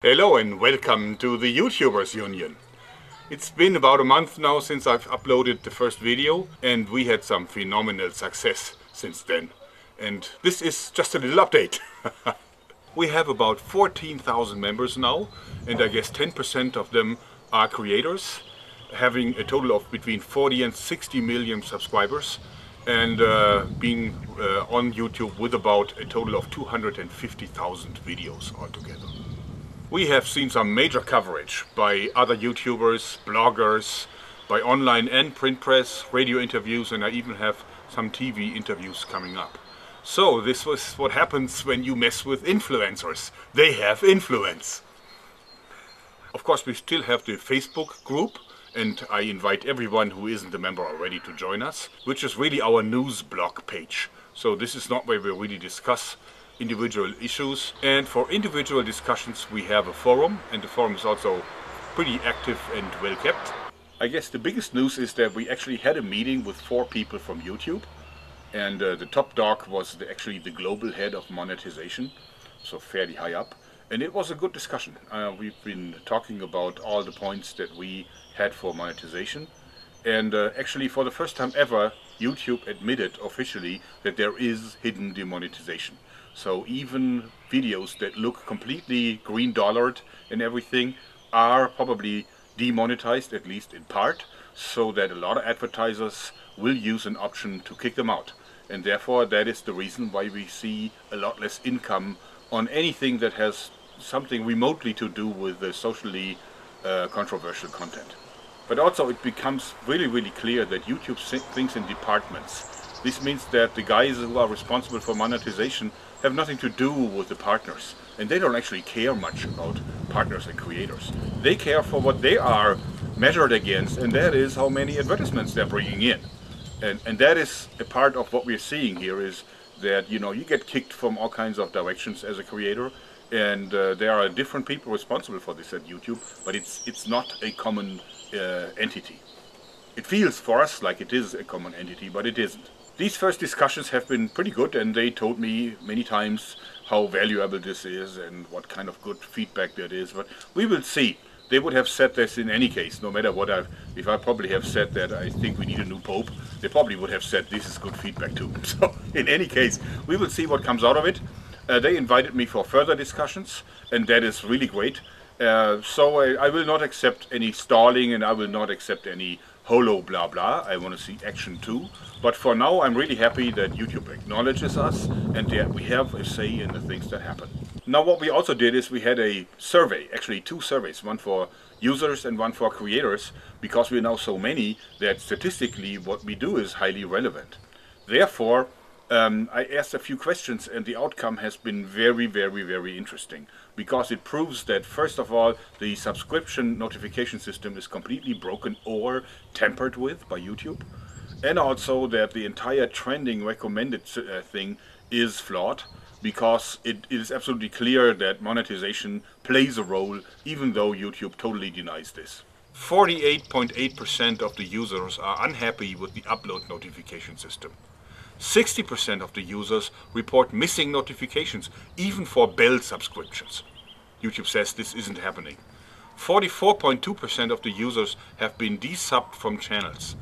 Hello and welcome to the YouTubers Union. It's been about a month now since I've uploaded the first video, and we had some phenomenal success since then. And this is just a little update. We have about 14,000 members now, and I guess 10% of them are creators, having a total of between 40 and 60 million subscribers, and being on YouTube with about a total of 250,000 videos altogether. We have seen some major coverage by other YouTubers, bloggers, by online and print press, radio interviews, and I even have some TV interviews coming up. So this was what happens when you mess with influencers. They have influence. Of course, we still have the Facebook group, and I invite everyone who isn't a member already to join us, which is really our news blog page. So this is not where we really discuss individual issues, and for individual discussions we have a forum, and the forum is also pretty active and well kept. I guess the biggest news is that we actually had a meeting with 4 people from YouTube, and the top dog was actually the global head of monetization, so fairly high up, and it was a good discussion. We've been talking about all the points that we had for monetization, and actually for the first time ever YouTube admitted officially that there is hidden demonetization. So even videos that look completely green dollared and everything are probably demonetized, at least in part, so that a lot of advertisers will use an option to kick them out. And therefore that is the reason why we see a lot less income on anything that has something remotely to do with the socially controversial content. But also it becomes really clear that YouTube thinks in departments. This means that the guys who are responsible for monetization have nothing to do with the partners, and they don't actually care much about partners and creators. They care for what they are measured against, and that is how many advertisements they're bringing in. And that is a part of what we're seeing here, is that you get kicked from all kinds of directions as a creator, and there are different people responsible for this at YouTube, but it's not a common entity. It feels for us like it is a common entity, but it isn't. These first discussions have been pretty good, and they told me many times how valuable this is and what kind of good feedback that is, but we will see. They would have said this in any case, no matter what if I probably have said that I think we need a new pope, they probably would have said this is good feedback too. So in any case, we will see what comes out of it. They invited me for further discussions, and that is really great. So I will not accept any stalling, and I will not accept any holo blah blah. I want to see action too. But for now I'm really happy that YouTube acknowledges us and that we have a say in the things that happen. Now what we also did is we had a survey, actually 2 surveys, one for users and one for creators, because we're now so many that statistically what we do is highly relevant. Therefore I asked a few questions, and the outcome has been very interesting, because it proves that first of all the subscription notification system is completely broken or tampered with by YouTube, and also that the entire trending recommended thing is flawed, because it is absolutely clear that monetization plays a role even though YouTube totally denies this. 48.8% of the users are unhappy with the upload notification system. 60% of the users report missing notifications, even for bell subscriptions. YouTube says this isn't happening. 44.2% of the users have been desubbed from channels.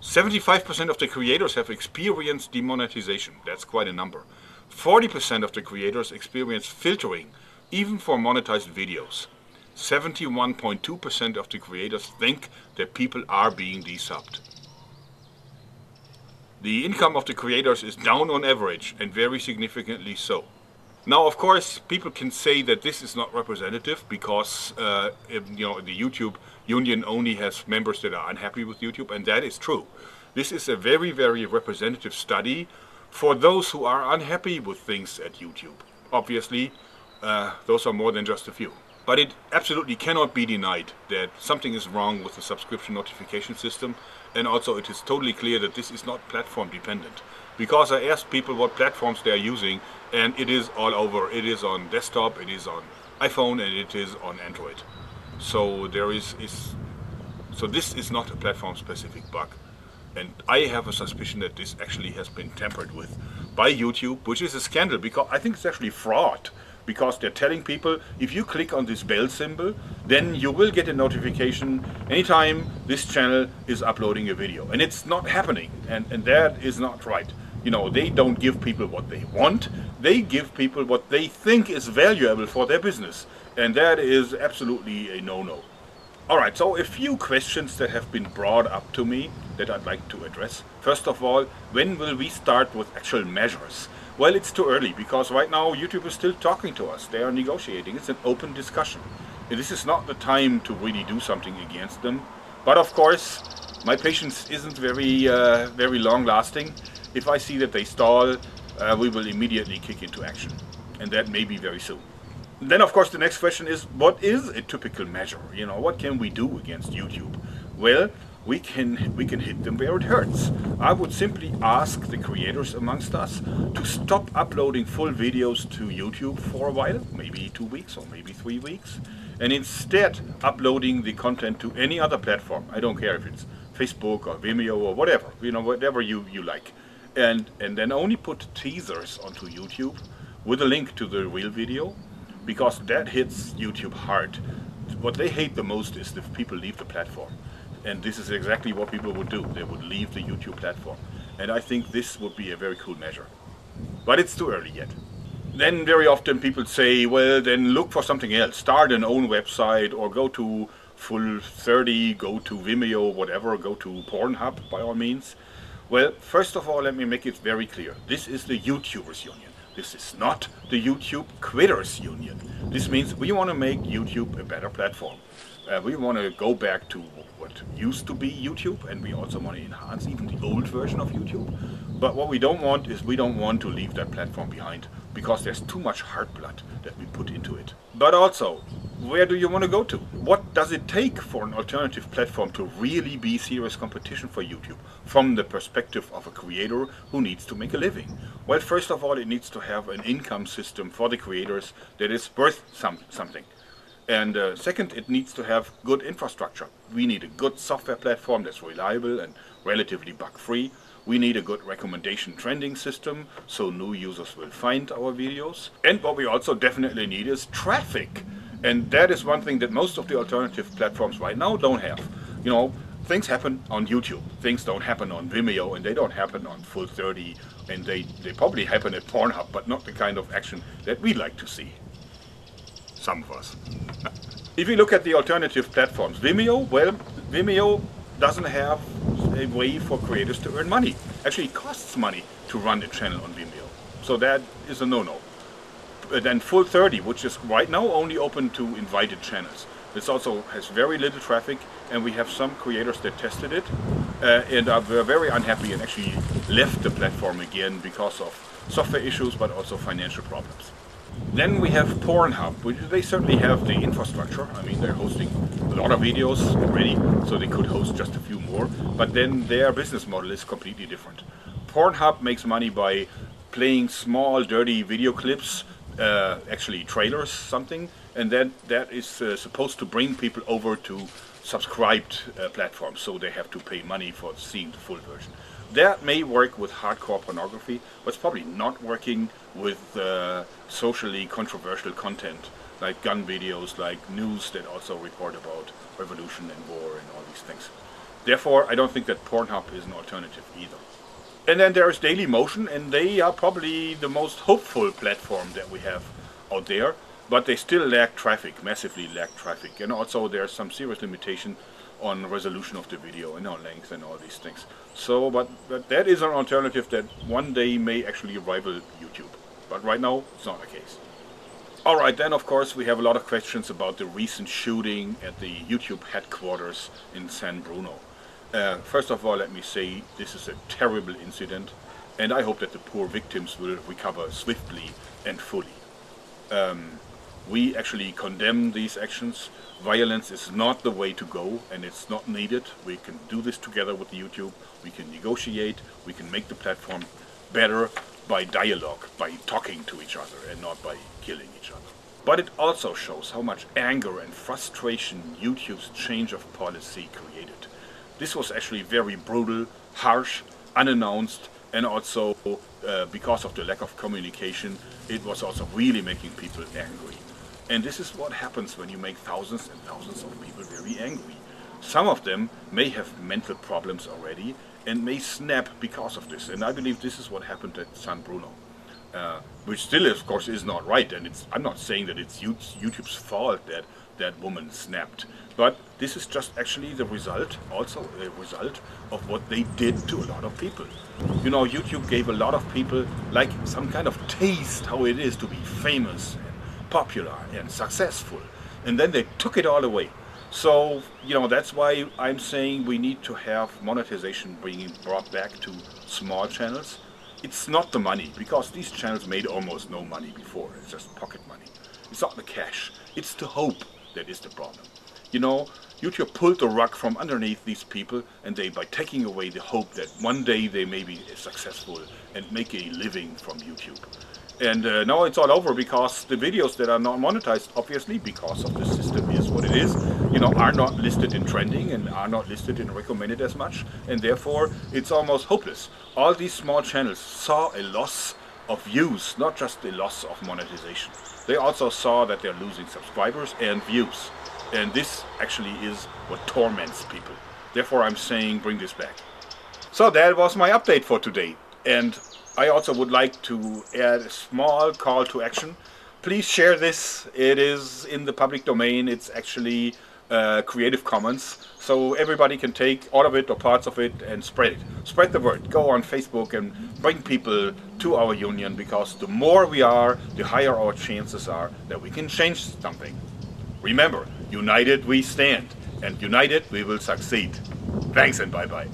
75% of the creators have experienced demonetization. That's quite a number. 40% of the creators experience filtering, even for monetized videos. 71.2% of the creators think that people are being desubbed. The income of the creators is down on average, and very significantly so. Now, of course, people can say that this is not representative, because the YouTube Union only has members that are unhappy with YouTube, and that is true. This is a very representative study for those who are unhappy with things at YouTube. Obviously, those are more than just a few. But it absolutely cannot be denied that something is wrong with the subscription notification system, and also it is totally clear that this is not platform dependent. Because I asked people what platforms they are using, and it is all over. It is on desktop, it is on iPhone, and it is on Android. So so this is not a platform specific bug. And I have a suspicion that this actually has been tampered with by YouTube, which is a scandal, because I think it's actually fraud. because they're telling people, if you click on this bell symbol, then you will get a notification anytime this channel is uploading a video. And it's not happening, and that is not right. You know, they don't give people what they want, they give people what they think is valuable for their business. And that is absolutely a no-no. Alright, so a few questions that have been brought up to me that I'd like to address. First of all, when will we start with actual measures? Well, it's too early, because right now YouTube is still talking to us. They are negotiating. It's an open discussion. And this is not the time to really do something against them. But of course, my patience isn't very long-lasting. If I see that they stall, we will immediately kick into action. And that may be very soon. Then of course the next question is, what is a typical measure? You know, what can we do against YouTube? Well, we can hit them where it hurts. I would simply ask the creators amongst us to stop uploading full videos to YouTube for a while, maybe 2 weeks or maybe 3 weeks, and instead uploading the content to any other platform. I don't care if it's Facebook or Vimeo or whatever, you know, whatever you like. And then only put teasers onto YouTube with a link to the real video, because that hits YouTube hard. What they hate the most is if people leave the platform. And this is exactly what people would do. They would leave the YouTube platform. And I think this would be a very cool measure. But it's too early yet. Then very often people say, well, then look for something else. Start an own website, or go to Full30, go to Vimeo, whatever, go to Pornhub by all means. Well, first of all, let me make it very clear. This is the YouTubers Union. This is not the YouTube Quitters Union. This means we want to make YouTube a better platform. We want to go back to what used to be YouTube, and we also want to enhance even the old version of YouTube. But what we don't want is, we don't want to leave that platform behind, because there's too much hard blood that we put into it. But also, where do you want to go to? What does it take for an alternative platform to really be serious competition for YouTube from the perspective of a creator who needs to make a living? Well, first of all, it needs to have an income system for the creators that is worth something. And second, it needs to have good infrastructure. We need a good software platform that's reliable and relatively bug-free. We need a good recommendation trending system, so new users will find our videos. And what we also definitely need is traffic. And that is one thing that most of the alternative platforms right now don't have. You know, things happen on YouTube. Things don't happen on Vimeo, and they don't happen on Full30, and they probably happen at Pornhub, but not the kind of action that we like to see. Some of us. If you look at the alternative platforms, Vimeo, well, Vimeo doesn't have a way for creators to earn money. Actually, it costs money to run a channel on Vimeo. So that is a no-no. Then Full30, which is right now only open to invited channels. This also has very little traffic, and we have some creators that tested it and were very unhappy and actually left the platform again because of software issues, but also financial problems. Then we have Pornhub, which they certainly have the infrastructure. I mean, they're hosting a lot of videos already, so they could host just a few more, but then their business model is completely different. Pornhub makes money by playing small, dirty video clips, actually trailers, something, and then that is supposed to bring people over to subscribed platforms, so they have to pay money for seeing the full version. That may work with hardcore pornography, but it's probably not working with socially controversial content, like gun videos, like news that also report about revolution and war and all these things. Therefore, I don't think that Pornhub is an alternative either. And then there is Dailymotion, and they are probably the most hopeful platform that we have out there, but they still lack traffic, massively lack traffic, and also there's some serious limitation on resolution of the video and on length and all these things. So, but that is an alternative that one day may actually rival YouTube. But right now, it's not the case. Alright, then of course we have a lot of questions about the recent shooting at the YouTube headquarters in San Bruno. First of all, let me say this is a terrible incident, and I hope that the poor victims will recover swiftly and fully. We actually condemn these actions. Violence is not the way to go, and it's not needed. We can do this together with YouTube. We can negotiate. We can make the platform better by dialogue, by talking to each other, and not by killing each other. But it also shows how much anger and frustration YouTube's change of policy created. This was actually very brutal, harsh, unannounced, and also because of the lack of communication, it was also really making people angry. And this is what happens when you make thousands and thousands of people very angry. Some of them may have mental problems already and may snap because of this. And I believe this is what happened at San Bruno. Which still, of course, is not right. And I'm not saying that it's YouTube's fault that that woman snapped. But this is just actually the result, also a result of what they did to a lot of people. You know, YouTube gave a lot of people like some kind of taste how it is to be famous and popular and successful. And then they took it all away. So, you know, that's why I'm saying we need to have monetization being brought back to small channels. It's not the money, because these channels made almost no money before. It's just pocket money. It's not the cash. It's the hope that is the problem. You know, YouTube pulled the rug from underneath these people, and by taking away the hope that one day they may be successful and make a living from YouTube. And now it's all over, because the videos that are not monetized, obviously, because of the system is what it is, you know, are not listed in trending and are not listed in recommended as much, and therefore it's almost hopeless. All these small channels saw a loss of views, not just a loss of monetization. They also saw that they're losing subscribers and views. And this actually is what torments people. Therefore I'm saying bring this back. So that was my update for today. And I also would like to add a small call to action. Please share this. It is in the public domain. It's actually Creative Commons. So everybody can take all of it or parts of it and spread it. Spread the word. Go on Facebook and bring people to our union, because the more we are, the higher our chances are that we can change something. Remember, united we stand, and united we will succeed. Thanks and bye-bye.